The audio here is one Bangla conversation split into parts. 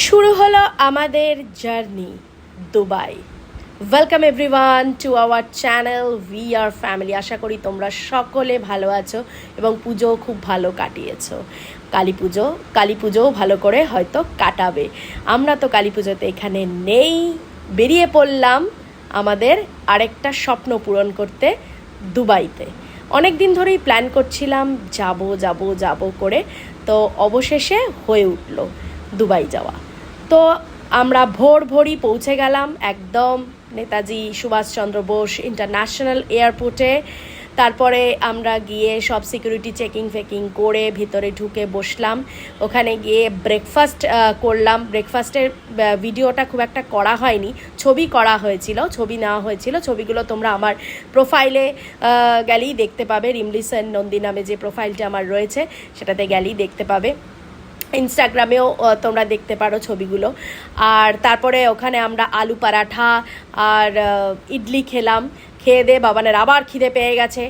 শুরু হলো আমাদের journey Dubai. Welcome everyone to our channel we are family. আশা করি তোমরা সকলে ভালো আছো এবং পুজো খুব ভালো কাটিয়েছো। কালী পুজোও ভালো করে হয়তো কাটাবে। আমরা তো কালী পুজোতে এখানে নেই, বেরিয়ে পড়লাম আমাদের আরেকটা স্বপ্ন পূরণ করতে দুবাইতে। অনেক দিন ধরেই প্ল্যান করছিলাম যাব করে, তো অবশেষে হয়ে উঠলো দুবাই যাওয়া। তো আমরা ভোরই পৌঁছে গেলাম একদম নেতাজি সুভাষচন্দ্র বোস ইন্টারন্যাশনাল এয়ারপোর্টে। তারপরে আমরা গিয়ে সব সিকিউরিটি চেকিং করে ভিতরে ঢুকে বসলাম। ওখানে গিয়ে ব্রেকফাস্ট করলাম। ব্রেকফাস্টের ভিডিওটা খুব একটা করা হয়নি, ছবি নেওয়া হয়েছিল। ছবিগুলো তোমরা আমার প্রোফাইলে গেলেই দেখতে পাবে। রিমলিসন নন্দী নামে যে প্রোফাইলটা আমার রয়েছে সেটাতে গেলেই দেখতে পাবে। ইনস্টাগ্রামেও তোমরা দেখতে পারো ছবিগুলো। আর তারপরে ওখানে আমরা আলু পরাঠা আর ইডলি খেলাম। খেয়ে দিয়ে বাবানের আবার খিদে পেয়ে গেছে,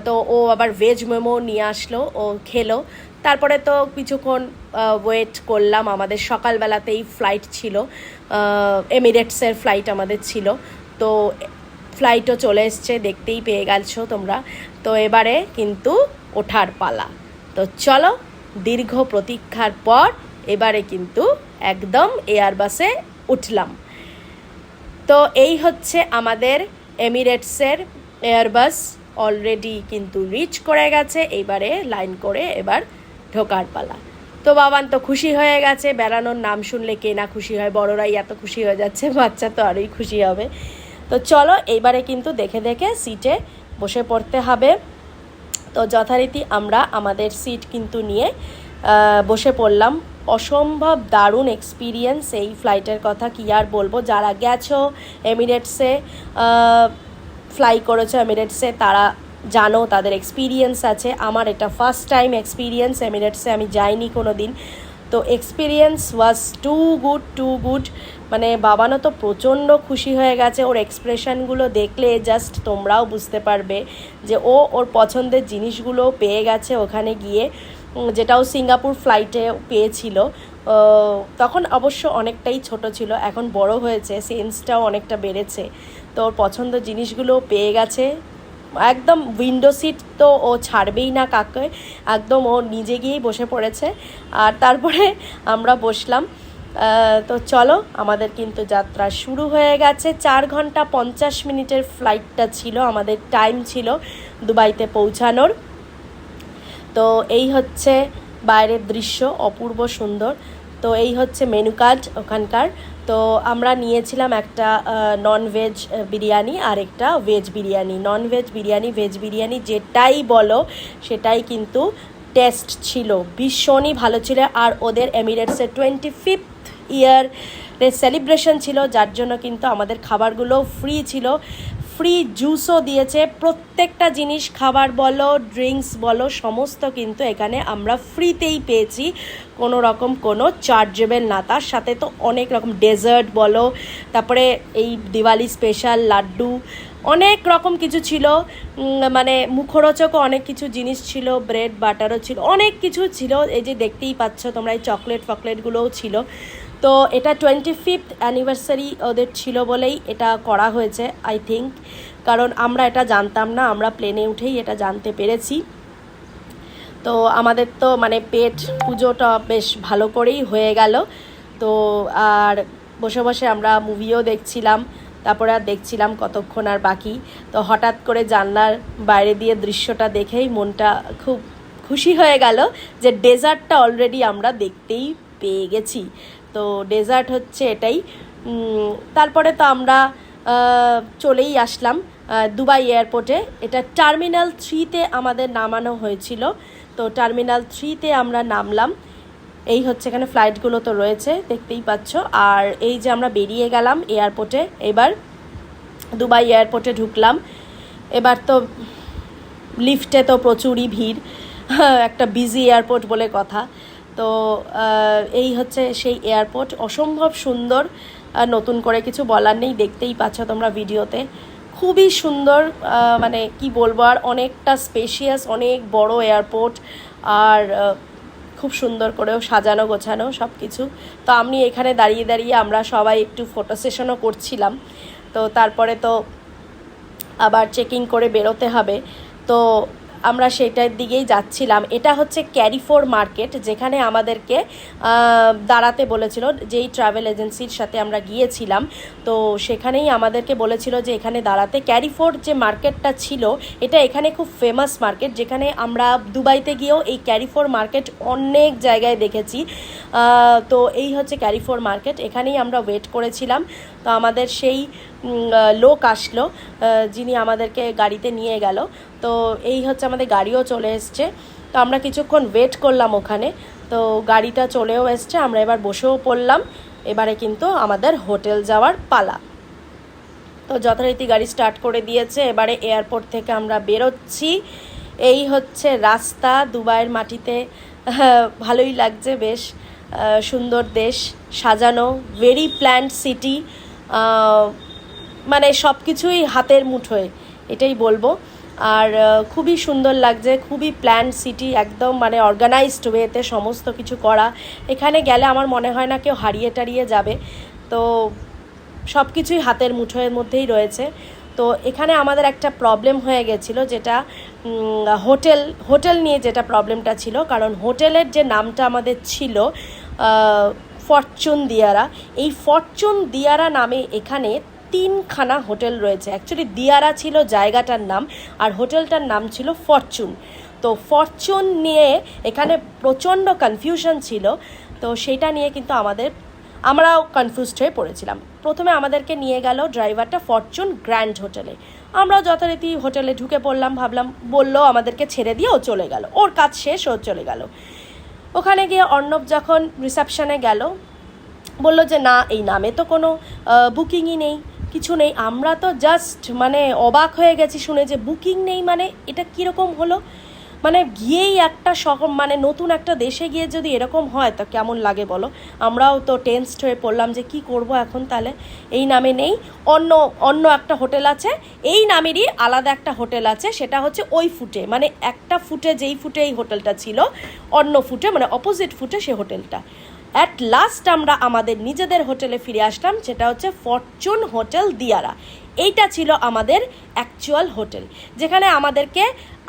তো ও আবার ভেজ মোমো নিয়ে আসলো, ও খেলো। তারপরে তো কিছুক্ষণ ওয়েট করলাম। আমাদের সকালবেলাতেই ফ্লাইট ছিল, এমিরেটসের ফ্লাইট আমাদের ছিল। তো ফ্লাইটও চলে এসছে, দেখতেই পেয়ে গেছো তোমরা। তো এবারে কিন্তু ওঠার পালা। তো চলো, দীর্ঘ প্রতীক্ষার পর এবারে কিন্তু একদম এয়ারবাসে উঠলাম। তো এই হচ্ছে আমাদের এমিরেটসের এয়ারবাস, অলরেডি কিন্তু রিচ করে গেছে। এইবারে লাইন করে এবার ঢোকার পালা। তো বাবান তো খুশি হয়ে গেছে। বেড়ানোর নাম শুনলে কে না খুশি হয়, বড়রাই এত খুশি হয়ে যাচ্ছে, বাচ্চা তো আরোই খুশি হবে। তো চলো, এইবারে কিন্তু দেখে দেখে সিটে বসে পড়তে হবে। তো যথারীতি আমরা আমাদের সিট কিন্তু নিয়ে বসে পড়লাম। অসম্ভব দারুণ এক্সপিরিয়েন্স এই ফ্লাইটের কথা কি আর বলবো। যারা গেছো এমিরেটসে, ফ্লাই করেছো এমিরেটসে, তারা জানো, তাদের এক্সপিরিয়েন্স আছে। আমার এটা ফার্স্ট টাইম এক্সপিরিয়েন্স এমিরেটসে, আমি যাইনি কোনো দিন। তো এক্সপিরিয়েন্স ওয়াজ টু গুড। মানে বাবানও তো প্রচণ্ড খুশি হয়ে গেছে। ওর এক্সপ্রেশনগুলো দেখলে জাস্ট তোমরাও বুঝতে পারবে যে ওর পছন্দের জিনিসগুলো পেয়ে গেছে ওখানে গিয়ে, যেটাও সিঙ্গাপুর ফ্লাইটে পেয়েছিল। তখন অবশ্য অনেকটাই ছোট ছিল, এখন বড় হয়েছে, সেন্সটাও অনেকটা বেড়েছে। তো ওর পছন্দের জিনিসগুলো পেয়ে গেছে। একদম উইন্ডো সিট তো ও ছাড়বেই না কাকে, একদম ও নিজে গিয়েই বসে পড়েছে। আর তারপরে আমরা বসলাম। তো চলো, আমাদের কিন্তু যাত্রা শুরু হয়ে গেছে। 4 ঘন্টা 50 মিনিটের ফ্লাইটটা ছিল, আমাদের টাইম ছিল দুবাইতে পৌঁছানোর। তো এই হচ্ছে বাইরের দৃশ্য, অপূর্ব সুন্দর। তো এই হচ্ছে মেনু কার্ড ওখানকার। তো আমরা নিয়েছিলাম একটা ননভেজ বিরিয়ানি আর একটা veg biryani. Non veg biryani, veg biryani যেটাই বলো সেটাই কিন্তু টেস্ট ছিল, ভীষণই ভালো ছিল। আর ওদের এমিরেটসের 25th ইয়ারের সেলিব্রেশন ছিল, যার জন্য কিন্তু আমাদের খাবারগুলো ফ্রি ছিল। ফ্রি জুসও দিয়েছে। প্রত্যেকটা জিনিস, খাবার বলো, ড্রিঙ্কস বলো, সমস্ত কিন্তু এখানে আমরা ফ্রিতেই পেয়েছি, কোনো রকম কোনো চার্জেবল না। তার সাথে তো অনেক রকম ডেজার্ট বলো, তারপরে এই দিওয়ালি স্পেশাল লাড্ডু, অনেক রকম কিছু ছিল। মানে মুখরোচকও অনেক কিছু জিনিস ছিল, ব্রেড বাটারও ছিল, অনেক কিছু ছিল। এই যে দেখতেই পাচ্ছ তোমরা, এই চকলেটগুলোও ছিল। তো এটা 25th অ্যানিভার্সারি ওদের ছিল বলেই এটা করা হয়েছে আই থিঙ্ক, কারণ আমরা এটা জানতাম না, আমরা প্লেনে উঠেই এটা জানতে পেরেছি। তো আমাদের তো মানে পেট পুজোটা বেশ ভালো করেই হয়ে গেল। তো আর বসে বসে আমরা মুভিও দেখছিলাম। তারপরে আর দেখছিলাম কতক্ষণ আর বাকি। তো হঠাৎ করে জানলার বাইরে দিয়ে দৃশ্যটা দেখেই মনটা খুব খুশি হয়ে গেল যে ডেজার্টটা অলরেডি আমরা দেখতেই পেয়ে গেছি। তো ডেজার্ট হচ্ছে এটাই। তারপরে তো আমরা চলেই আসলাম দুবাই এয়ারপোর্টে। এটা টার্মিনাল 3-তে আমাদের নামানো হয়েছিল। তো টার্মিনাল 3-তে আমরা নামলাম। এই হচ্ছে এখানে ফ্লাইটগুলো তো রয়েছে, দেখতেই পাচ্ছ। আর এই যে আমরা বেরিয়ে গেলাম এয়ারপোর্টে, এবার দুবাই এয়ারপোর্টে ঢুকলাম। এবার তো লিফটে তো প্রচুরই ভিড়, একটা বিজি এয়ারপোর্ট বলে কথা। তো এই হচ্ছে সেই এয়ারপোর্ট, অসম্ভব সুন্দর। নতুন করে কিছু বলার নেই, দেখতেই পাচ্ছ তোমরা ভিডিওতে, খুবই সুন্দর। মানে কি বলবো, আর অনেকটা স্পেশিয়াস, অনেক বড় এয়ারপোর্ট। আর খুব সুন্দর করেও সাজানো গোছানো সব কিছু। তো আমি এখানে দাঁড়িয়ে দাঁড়িয়ে আমরা সবাই একটু ফটো সেশনও করছিলাম। তো তারপরে তো আবার চেকিং করে বেরোতে হবে, তো আমরা সেটার দিকেই যাচ্ছিলাম। এটা হচ্ছে ক্যারিফোর মার্কেট, যেখানে আমাদেরকে দাঁড়াতে বলেছিল, যেই ট্রাভেল এজেন্সির সাথে আমরা গিয়েছিলাম। তো সেখানেই আমাদেরকে বলেছিল যে এখানে দাঁড়াতে। ক্যারিফোর যে মার্কেটটা ছিল এটা এখানে খুব ফেমাস মার্কেট, যেখানে আমরা দুবাইতে গিয়েও এই ক্যারিফোর মার্কেট অনেক জায়গায় দেখেছি। তো এই হচ্ছে ক্যারিফোর মার্কেট, এখানেই আমরা ওয়েট করেছিলাম। তো আমাদের সেই লোক আসলো যিনি আমাদেরকে গাড়িতে নিয়ে গেল। তো এই হচ্ছে আমাদের গাড়িও চলে এসছে। তো আমরা কিছুক্ষণ ওয়েট করলাম ওখানে, তো গাড়িটা চলেও এসছে, আমরা এবার বসেও পড়লাম। এবারে কিন্তু আমাদের হোটেল যাওয়ার পালা। তো যথারীতি গাড়ি স্টার্ট করে দিয়েছে, এবারে এয়ারপোর্ট থেকে আমরা বেরোচ্ছি। এই হচ্ছে রাস্তা দুবাইয়ের মাটিতে। ভালোই লাগছে, বেশ সুন্দর দেশ, সাজানো, ভেরি প্ল্যান্ড সিটি, মানে সব কিছুই হাতের মুঠোয়, এটাই বলবো। আর খুবই সুন্দর লাগছে, খুবই প্ল্যান্ড সিটি, একদম মানে অর্গানাইজড ওয়েতে সমস্ত কিছু করা। এখানে গেলে আমার মনে হয় না কেউ হারিয়ে টারিয়ে যাবে। তো সব কিছুই হাতের মুঠোয়ের মধ্যেই রয়েছে। তো এখানে আমাদের একটা প্রবলেম হয়ে গেছিলো, যেটা হোটেল নিয়ে যেটা প্রবলেমটা ছিল, কারণ হোটেলের যে নামটা আমাদের ছিল ফরচুন দিয়ারা। এই ফরচুন দিয়ারা নামে এখানে 3খানা হোটেল রয়েছে। অ্যাকচুয়ালি দিয়ারা ছিল জায়গাটার নাম, আর হোটেলটার নাম ছিল ফরচুন। তো ফরচুন নিয়ে এখানে প্রচণ্ড কনফিউশন ছিল। তো সেটা নিয়ে কিন্তু আমরাও কনফিউজড হয়ে পড়েছিলাম। প্রথমে আমাদেরকে নিয়ে গেল ড্রাইভারটা ফরচুন গ্র্যান্ড হোটেলে। আমরাও যথারীতি হোটেলে ঢুকে পড়লাম, ভাবলাম বললো আমাদেরকে ছেড়ে দিয়ে ও চলে গেল, ওর কাজ শেষ, ও চলে গেল। ওখানে গিয়ে অর্ণব যখন রিসেপশনে গেল, বলল যে না, এই নামে তো কোনো বুকিংই নেই, কিছু নেই। আমরা তো জাস্ট মানে অবাক হয়ে গেছি শুনে যে বুকিং নেই, মানে এটা কীরকম হলো। মানে গিয়েই একটা মানে নতুন একটা দেশে গিয়ে যদি এরকম হয় তো কেমন লাগে বলো। আমরাও তো টেনসড হয়ে পড়লাম যে কি করব এখন। তাহলে এই নামে নেই, অন্য একটা হোটেল আছে, এই নামেরই আলাদা একটা হোটেল আছে, সেটা হচ্ছে ওই ফুটে, মানে একটা ফুটে, যেই ফুটে এই হোটেলটা ছিল, অন্য ফুটে মানে অপোজিট ফুটে সে হোটেলটা। অ্যাট লাস্ট আমরা আমাদের নিজেদের হোটেলে ফিরে আসলাম, যেটা হচ্ছে ফরচুন হোটেল দিয়ারা। এইটা ছিল আমাদের অ্যাকচুয়াল হোটেল, যেখানে আমাদেরকে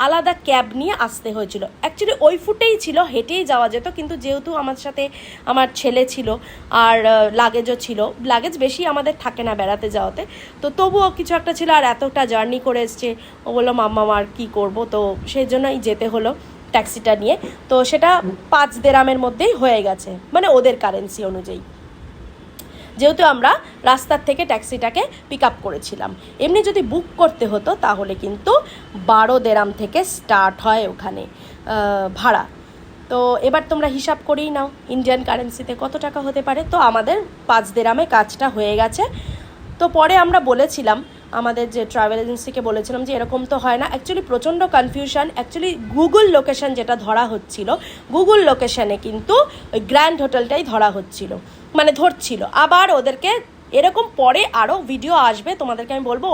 আলাদা ক্যাব নিয়ে আসতে হয়েছিল। অ্যাকচুয়ালি ওই ফুটেই ছিল, হেঁটেই যাওয়া যেত, কিন্তু যেহেতু আমার সাথে আমার ছেলে ছিল আর লাগেজও ছিল, লাগেজ বেশি আমাদের থাকে না বেড়াতে যাওয়াতে, তো তবুও কিছু একটা ছিল। আর এতটা জার্নি করে এসছে, ও বললো মাম্মা আর কী করবো, তো সেই জন্যই যেতে হলো ট্যাক্সিটা নিয়ে। তো সেটা 5 দিরহামের মধ্যেই হয়ে গেছে, মানে ওদের কারেন্সি অনুযায়ী, যেহেতু আমরা রাস্তার থেকে ট্যাক্সিটাকে পিক আপ করেছিলাম। এমনি যদি বুক করতে হতো তাহলে কিন্তু 12 দিরহাম থেকে স্টার্ট হয় ওখানে ভাড়া। তো এবার তোমরা হিসাব করেই নাও ইন্ডিয়ান কারেন্সিতে কত টাকা হতে পারে। তো আমাদের 5 দিরহামে কাজটা হয়ে গেছে। তো পরে আমরা বলেছিলাম আমাদের যে ট্রাভেল এজেন্সিকে, বলেছিলাম যে এরকম তো হয় না। অ্যাকচুয়ালি প্রচণ্ড কনফিউশন। অ্যাকচুয়ালি গুগল লোকেশন যেটা ধরা হচ্ছিল, গুগল লোকেশনে কিন্তু ওই গ্র্যান্ড হোটেলটাই ধরা হচ্ছিল, মানে ধরছিল। আবার ওদেরকে এরকম পরে আরও ভিডিও আসবে, তোমাদেরকে আমি বলবো,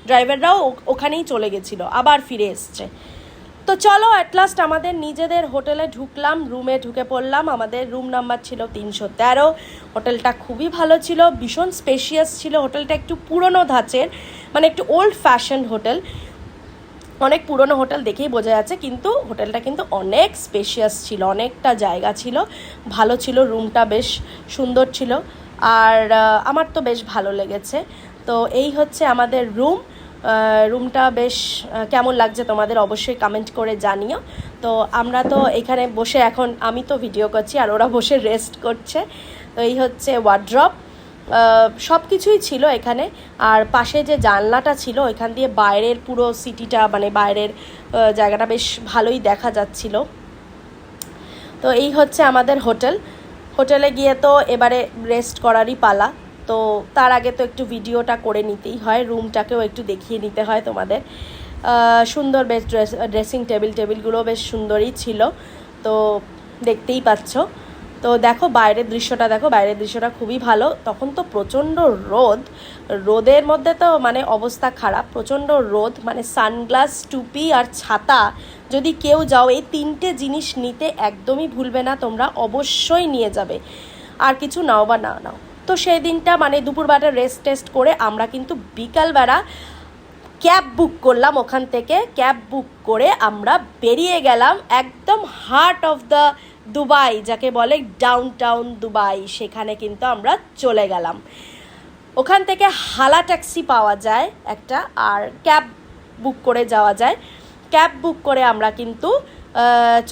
ড্রাইভাররাও ওখানেই চলে গেছিলো, আবার ফিরে এসছে। তো চলো অ্যাট লাস্ট আমাদের নিজেদের হোটেলে ঢুকলাম, রুমে ঢুকে পড়লাম। আমাদের রুম নাম্বার ছিল 313। হোটেলটা খুবই ভালো ছিল, ভীষণ স্পেশিয়াস ছিল। হোটেলটা একটু পুরনো ধাঁচের, মানে একটু ওল্ড ফ্যাশন হোটেল। অনেক পুরনো হোটেল দেখেই বোঝা যাচ্ছে, কিন্তু হোটেলটা কিন্তু অনেক স্পেশিয়াস ছিল, অনেকটা জায়গা ছিল, ভালো ছিল। রুমটা বেশ সুন্দর ছিল, আর আমার তো বেশ ভালো লেগেছে। তো এই হচ্ছে আমাদের রুমটা বেশ কেমন লাগছে তোমাদের অবশ্যই কমেন্ট করে জানিও। তো আমরা তো এখানে বসে, এখন আমি তো ভিডিও করছি আর ওরা বসে রেস্ট করছে। তো এই হচ্ছে ওয়ার্ড্রপ, সব কিছুই ছিল এখানে। আর পাশে যে জানলাটা ছিল, এখান দিয়ে বাইরের পুরো সিটিটা, মানে বাইরের জায়গাটা বেশ ভালোই দেখা যাচ্ছিল। তো এই হচ্ছে আমাদের হোটেলে গিয়ে তো এবারে রেস্ট করারই পালা। তো তার আগে তো একটু ভিডিওটা করে নিতেই হয়, রুমটাকেও একটু দেখিয়ে নিতে হয় তোমাদের। সুন্দর বেশ ড্রেসিং টেবিলগুলো বেশ সুন্দরই ছিল, তো দেখতেই পাচ্ছ। তো দেখো বাইরের দৃশ্যটা খুবই ভালো। তখন তো প্রচণ্ড রোদের মধ্যে তো মানে অবস্থা খারাপ, প্রচণ্ড রোদ, মানে সানগ্লাস, টুপি আর ছাতা যদি কেউ যাও এই 3টে জিনিস নিতে একদমই ভুলবে না তোমরা, অবশ্যই নিয়ে যাবে। আর কিছু নাও বা না নাও। তো সেই দিনটা মানে দুপুরবেলা রেস্ট টেস্ট করে আমরা কিন্তু বিকালবেলা ক্যাব বুক করলাম, ওখান থেকে ক্যাব বুক করে আমরা বেরিয়ে গেলাম একদম হার্ট অফ দ্য দুবাই, যাকে বলে ডাউনটাউন দুবাই, সেখানে কিন্তু আমরা চলে গেলাম। ওখান থেকে হালা ট্যাক্সি পাওয়া যায় একটা, আর ক্যাব বুক করে যাওয়া যায়। ক্যাব বুক করে আমরা কিন্তু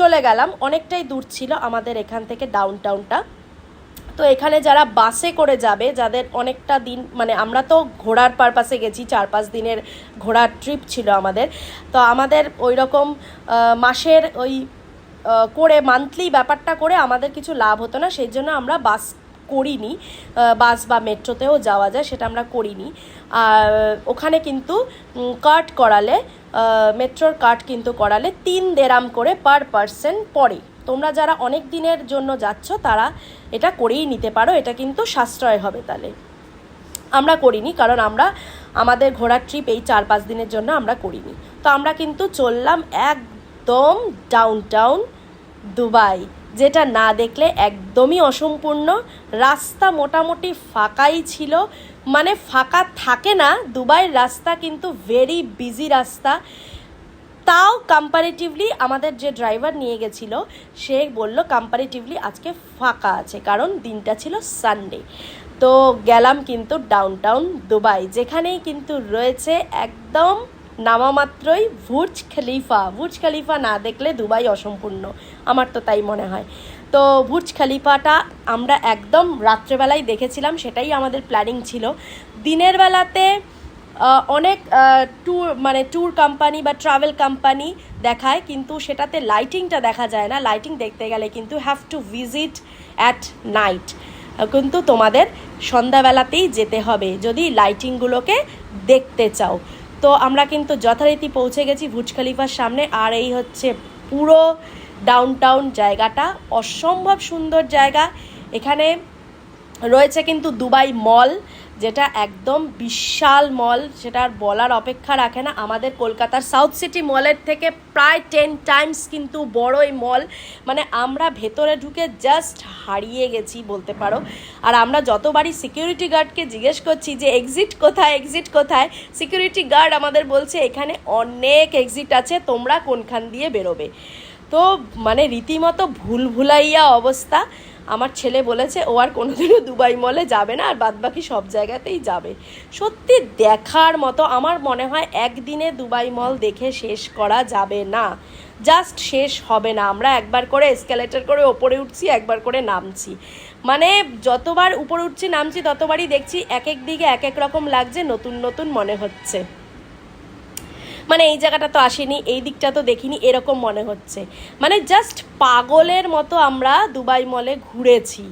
চলে গেলাম। অনেকটাই দূর ছিল আমাদের এখান থেকে ডাউনটাউনটা। তো এখানে যারা বাসে করে যাবে, যাদের অনেকটা দিন, মানে আমরা তো ঘোরার পারপাসে গেছি, 4-5 দিনের ঘোরার ট্রিপ ছিল আমাদের। তো আমাদের ওই রকম মাসের ওই করে মান্থলি ব্যাপারটা করে আমাদের কিছু লাভ হতো না, সেই জন্য আমরা বাস করিনি। বাস বা মেট্রোতেও যাওয়া যায়, সেটা আমরা করিনি। আর ওখানে কিন্তু কার্ড করালে, মেট্রোর কার্ড কিন্তু করালে 3 দেরাম করে পার পার্সন পড়ে। তোমরা যারা অনেক দিনের জন্য যাচ্ছ তারা এটা করেই নিতে পারো, এটা কিন্তু সাশ্রয় হবে। তাহলে আমরা করিনি, কারণ আমরা আমাদের ঘোরার ট্রিপ এই 4-5 দিনের জন্য আমরা করিনি। তো আমরা কিন্তু চললাম একদম ডাউনটাউন দুবাই, যেটা না দেখলে একদমই অসম্পূর্ণ। রাস্তা মোটামুটি ফাঁকাই ছিল, মানে ফাঁকা থাকে না, দুবাইয়ের রাস্তা কিন্তু ভেরি বিজি রাস্তা। তাও কম্পারেটিভলি আমাদের যে ড্রাইভার নিয়ে গেছিল সে বলল কম্পারেটিভলি আজকে ফাঁকা আছে, কারণ দিনটা ছিল সানডে। তো গেলাম কিন্তু ডাউনটাউন দুবাই, যেখানেই কিন্তু রয়েছে একদম নামামাত্রই বুর্জ খলিফা না দেখলে দুবাই অসম্পূর্ণ, আমার তো তাই মনে হয়। তো বুর্জ খলিফাটা আমরা একদম রাত্রেবেলায় দেখেছিলাম, সেটাই আমাদের প্ল্যানিং ছিল। দিনের বেলাতে অনেক ট্যুর কোম্পানি বা ট্রাভেল কোম্পানি দেখায়, কিন্তু সেটাতে লাইটিংটা দেখা যায় না। লাইটিং দেখতে গেলে কিন্তু have to visit at night, কিন্তু তোমাদের সন্ধ্যাবেলাতেই যেতে হবে যদি লাইটিংগুলোকে দেখতে চাও। তো আমরা কিন্তু যথারীতি পৌঁছে গেছি বুর্জ খলিফার সামনে। আর এই হচ্ছে পুরো ডাউনটাউন জায়গাটা, অসম্ভব সুন্দর জায়গা। এখানে রয়েছে কিন্তু দুবাই মল, যেটা একদম বিশাল মল, সেটা আর বলার অপেক্ষা রাখে না। আমাদের কলকাতার সাউথ সিটি মলের থেকে প্রায় 10 টাইমস কিন্তু বড় এই মল, মানে আমরা ভেতরে ঢুকে জাস্ট হারিয়ে গেছি বলতে পারো। আর আমরা যতবারই সিকিউরিটি গার্ডকে জিজ্ঞেস করছি যে এক্সিট কোথায়, সিকিউরিটি গার্ড আমাদের বলছে এখানে অনেক এক্সিট আছে, তোমরা কোনখান দিয়ে বেরোবে। তো মানে রীতিমতো ভুলভুলাইয়া অবস্থা। আমার ছেলে বলেছে ও আর কোনোদিনও দুবাই মলে যাবে না, আর বাদবাকি সব জায়গাতেই যাবে। সত্যি দেখার মতো, আমার মনে হয় একদিনে দুবাই মল দেখে শেষ করা যাবে না, জাস্ট শেষ হবে না। আমরা একবার করে এসকেলেটর করে ওপরে উঠছি, একবার করে নামছি, মানে যতবার উপরে উঠছি নামছি ততবারই দেখছি এক এক দিকে এক এক রকম লাগছে, নতুন নতুন মনে হচ্ছে। মানে এই জায়গাটা তো আসেনি, এই দিকটা তো দেখিনি, এরকম মনে হচ্ছে। মানে জাস্ট পাগলের মতো আমরা দুবাই মলে ঘুরেছি।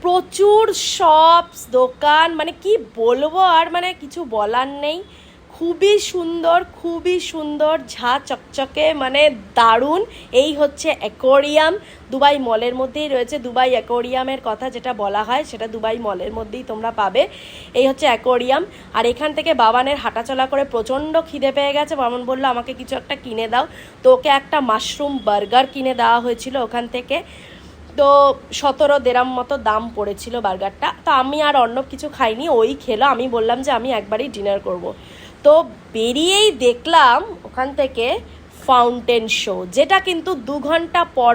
প্রচুর শপস, দোকান, মানে কি বলবো আর, মানে কিছু বলার নেই। খুবই সুন্দর, ঝা চকচকে, মানে দারুণ। এই হচ্ছে অ্যাকোয়ারিয়াম, দুবাই মলের মধ্যেই রয়েছে। দুবাই অ্যাকোয়ারিয়ামের কথা যেটা বলা হয় সেটা দুবাই মলের মধ্যেই তোমরা পাবে। এই হচ্ছে অ্যাকোয়ারিয়াম। আর এখান থেকে বাবানের হাঁটাচলা করে প্রচণ্ড খিদে পেয়ে গেছে। বাবান বললো আমাকে কিছু একটা কিনে দাও, তো ওকে একটা মাশরুম বার্গার কিনে দেওয়া হয়েছিল ওখান থেকে। তো 17 দেরাম মতো দাম পড়েছিল বার্গারটা। তো আমি আর অন্য কিছু খাইনি, ওই খেলো। আমি বললাম যে আমি একবারই ডিনার করব। তো বেরিয়েই দেখলাম ওখান থেকে ফাউন্টেন শো, যেটা কিন্তু 2 ঘন্টা পর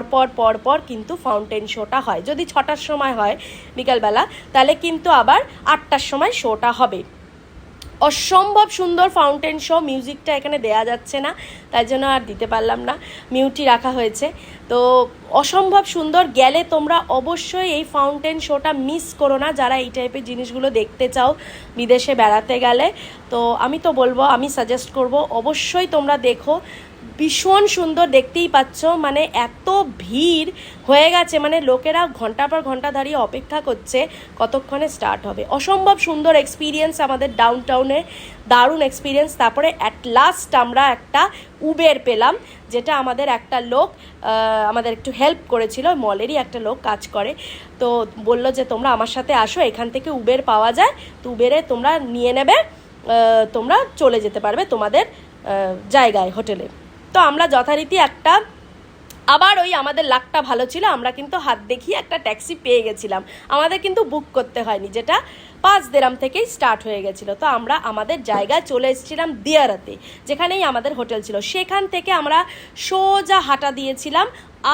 পর কিন্তু ফাউন্টেন শোটা হয়। যদি 6টার সময় হয় বিকালবেলা, তাহলে কিন্তু আবার 8টার সময় শোটা হবে। অসম্ভব সুন্দর ফাউন্টেন শো। মিউজিকটা এখানে দেয়া যাচ্ছে না, তাই জন্য আর দিতে পারলাম না, মিউটই রাখা হয়েছে। তো অসম্ভব সুন্দর, গেলে তোমরা অবশ্যই এই ফাউন্টেন শোটা মিস করো না, যারা এই টাইপের জিনিসগুলো দেখতে চাও বিদেশে বেড়াতে গেলে। তো আমি তো বলবো, আমি সাজেস্ট করব অবশ্যই তোমরা দেখো। ভীষণ সুন্দর, দেখতেই পাচ্ছ, মানে এত ভিড় হয়ে গেছে, মানে লোকেরা ঘন্টা পর ঘন্টা দাঁড়িয়ে অপেক্ষা করছে কতক্ষণে স্টার্ট হবে। অসম্ভব সুন্দর এক্সপিরিয়েন্স আমাদের ডাউনটাউনে, দারুণ এক্সপিরিয়েন্স। তারপরে অ্যাট লাস্ট আমরা একটা উবের পেলাম, যেটা আমাদের একটা লোক আমাদের একটু হেল্প করেছিল, মলেরই একটা লোক কাজ করে, তো বললো যে তোমরা আমার সাথে আসো, এখান থেকে উবের পাওয়া যায়, তো উবেরে তোমরা নিয়ে নেবে, তোমরা চলে যেতে পারবে তোমাদের জায়গায়, হোটেলে। তো আমরা যথারীতি একটা, আবার ওই আমাদের লাকটা ভালো ছিল, আমরা কিন্তু হাত দেখিয়ে একটা ট্যাক্সি পেয়ে গেছিলাম, আমাদের কিন্তু বুক করতে হয়নি, যেটা 5 দিরহাম থেকেই স্টার্ট হয়ে গেছিলো। তো আমরা আমাদের জায়গায় চলে এসেছিলাম দিয়ারাতে, যেখানেই আমাদের হোটেল ছিল। সেখান থেকে আমরা সোজা হাঁটা দিয়েছিলাম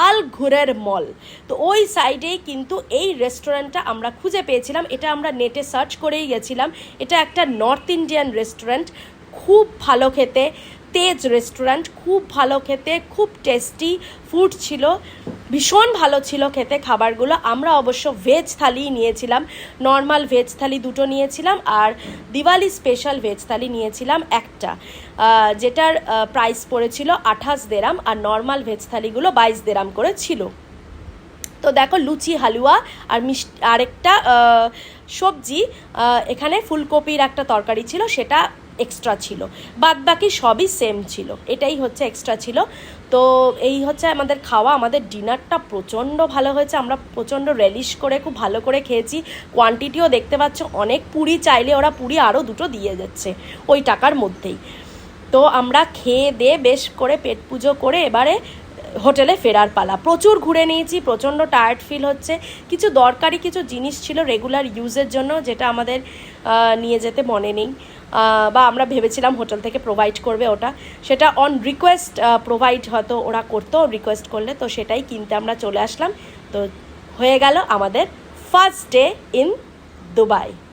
আল ঘুরের মল। তো ওই সাইডেই কিন্তু এই রেস্টুরেন্টটা আমরা খুঁজে পেয়েছিলাম, এটা আমরা নেটে সার্চ করেই গেছিলাম। এটা একটা নর্থ ইন্ডিয়ান রেস্টুরেন্ট, খুব ভালো খেতে, তেজ রেস্টুরেন্ট, খুব ভালো খেতে, খুব টেস্টি ফুড ছিল, ভীষণ ভালো ছিল খেতে খাবারগুলো। আমরা অবশ্য ভেজ থালি নিয়েছিলাম, নর্মাল ভেজ থালি 2টো নিয়েছিলাম, আর দিওয়ালি স্পেশাল ভেজ থালি নিয়েছিলাম একটা, যেটার প্রাইস পড়েছিল 28 দিরহাম, আর নর্মাল ভেজ থালিগুলো 22 দিরহাম করে ছিল। তো দেখো, লুচি, হালুয়া আর মিষ্টি, আরেকটা সবজি, এখানে ফুলকপির একটা তরকারি ছিল, সেটা এক্সট্রা ছিল, বাদ বাকি সবই সেম ছিল, এটাই হচ্ছে এক্সট্রা ছিল। তো এই হচ্ছে আমাদের খাওয়া। আমাদের ডিনারটা প্রচণ্ড ভালো হয়েছে, আমরা প্রচণ্ড রেলিশ করে খুব ভালো করে খেয়েছি। কোয়ান্টিটিও দেখতে পাচ্ছ অনেক, পুরি চাইলে ওরা পুরি আরও 2টো দিয়ে যাচ্ছে ওই টাকার মধ্যেই। তো আমরা খেয়ে দিয়ে বেশ করে পেট পুজো করে এবারে হোটেলে ফেরার পালা। প্রচুর ঘুরে নিয়েছি, প্রচণ্ড টায়ার্ড ফিল হচ্ছে। কিছু দরকারি কিছু জিনিস ছিল রেগুলার ইউজের জন্য, যেটা আমাদের নিয়ে যেতে মনে নেই, বা আমরা ভেবেছিলাম হোটেল থেকে প্রোভাইড করবে, ওটা সেটা অন রিকোয়েস্ট প্রোভাইড হয়তো ওরা করতো রিকোয়েস্ট করলে, তো সেটাই কিনতে আমরা চলে আসলাম। তো হয়ে গেল আমাদের ফার্স্ট ডে ইন দুবাই।